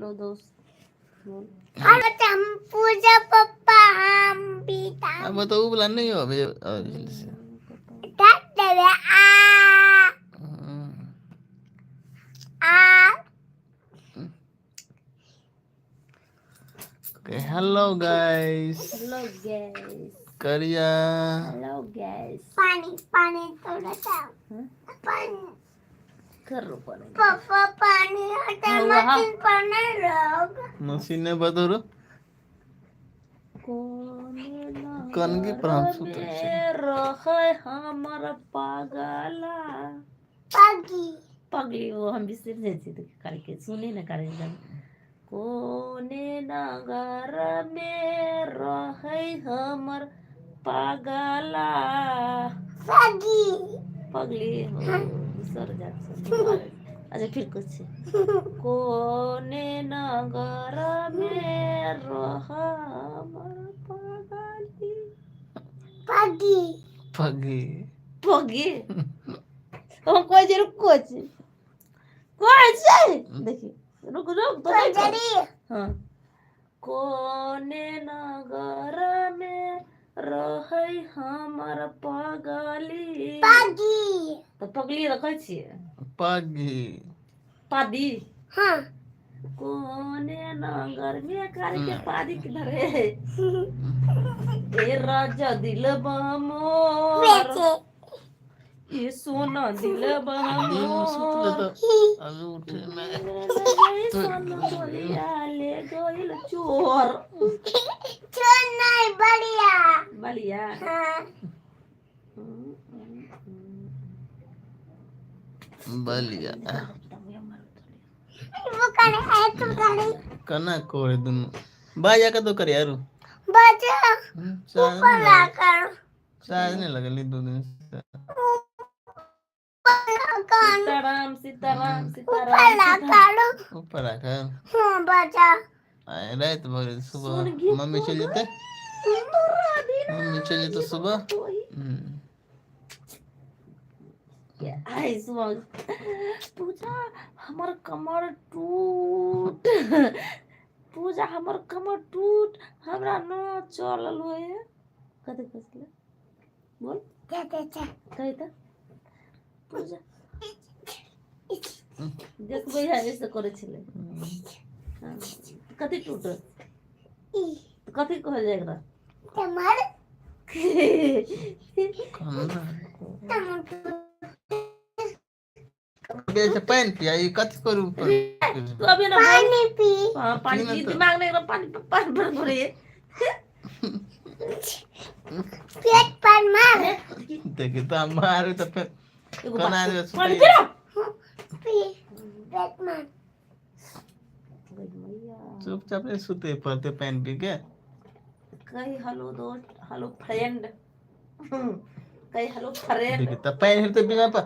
लो दोस्त बोल। हम पूजा पप्पा हम पीता अब तो वो बुलाना नहीं हो अभी दे आ Okay, hello guys. Hello guys, करिया हेलो गैस। पानी पानी थोड़ा सा पानी करो पर पापा पानी हटा मशीन पर नहीं रख मशीन ने बदलो कौन की प्रांत रहे हमर पागला पागी पगली वो हम बिसर जाती थी करके सुने ना करेंगे कोने नगर में रहे हमर पागला पागी पगली हो बिसर जाती। अच्छा फिर कुछ कोने नगर में रहा हमर पागली पागी पगी पगी हम कोई जे रुको छे कोई छे देखिए रुक रुक तो जरी हाँ कोने नगर में रहे हमर पगली पागी तो पगली रखे छिए पगी पादी हाँ कोने नगर में करके पादी किधर है ए राजा दिल मोर बेचे ये सोना दिल मोर अभी उठे ना सोना बोलिया ले गइल चोर चल नहीं बढ़िया बलिया हाँ बलिया वो करे है तुम करे कना कोरे दुन बाजा का तो कर यार बचा चार्ज ऊपर नहीं ला लगा कर चार्ज नहीं लगा ली 2 दिन से सीताराम सीताराम ऊपर ला सीताराम कर ऊपर रखा हाँ बचा आए रात भर सुबह मम्मी चल जाते मम्मी चल जाते सुबह आई सुबह पूजा हमर कमर टूट पूजा हमर कमर टूट हमरा न चलल होए कते कसले बोल कहे त पूजा देखबै ऐसे करे छले कथी टूट कथी कहल जाए एकरा टमाटर बेच पानी पिया ये कथी करू तू अभी ना पानी पी हां पानी की दिमाग नहीं रहा पानी पानी भर भरे पेट पर मार देखे तो मारू तो फिर कना दे पानी सुते पी पेट मार चुपचाप नहीं सुते पड़ते पैन पी के कही हेलो दोस्त हेलो फ्रेंड कही हेलो फ्रेंड देखे तो पैन हिरते बिना पर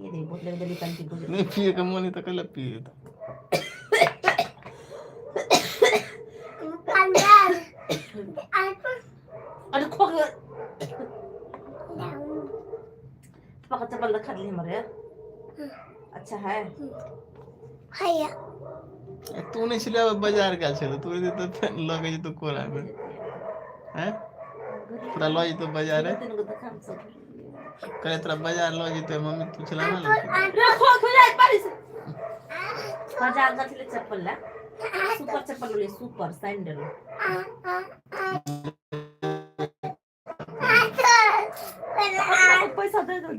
ये दे बोतल में पानी पी को नहीं पिए का मन तो कल पिए तो अंदर अरे खो गया पका चपल रखा ली हमारे अच्छा है भैया तू नहीं चले बाजार का चलो तू तो लगे तो कोरा में हैं पूरा लो जी तो बाजार है तेरे को तो काम सब करे तेरा बाजार लो जी तो मम्मी तू चला ना रखो खो जाए पानी से बाजार का चले चप्पल ला सुपर चप्पल ले सुपर सैंडल पैसा दे दो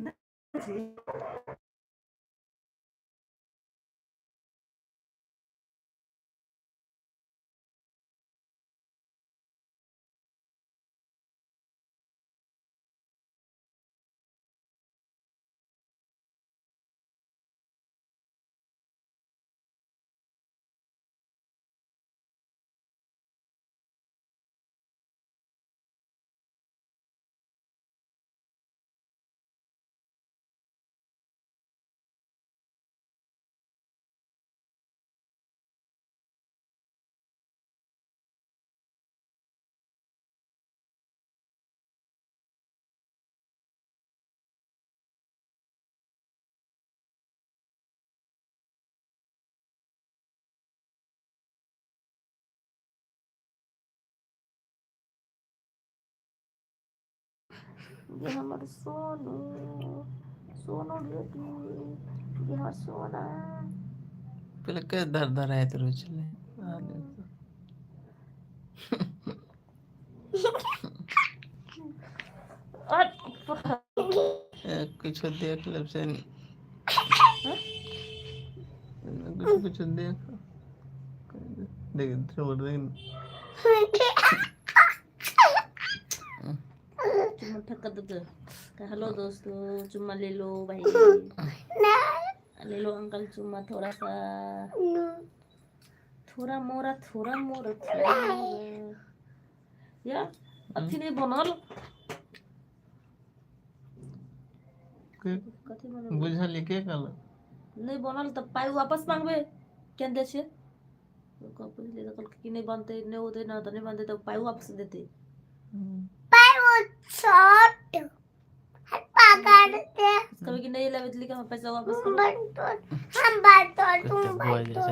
ये हमारे सोनू सोनू बेटी ये हमारा सोना पहले क्या धर धर है तेरे चले कुछ देख ले से कुछ देख देख छोड़ दे चुम्मा ठक्का दे हेलो दोस्तों चुम्मा ले लो भाई ले लो अंकल चुम्मा थोड़ा सा थोड़ा मोरा या अथी नहीं बनल कथी बनल बुझल के कल नहीं बनल तो पाई वापस मांगबे क्या दे छे को पहले तो कल कि नहीं बनते नहीं होते ना तो नहीं बनते तो पाई वापस देते पर वो शॉर्ट पकड़ते कभी कि नहीं लेवे तो लिखा पैसा वापस करो हम बात तो तुम बात तो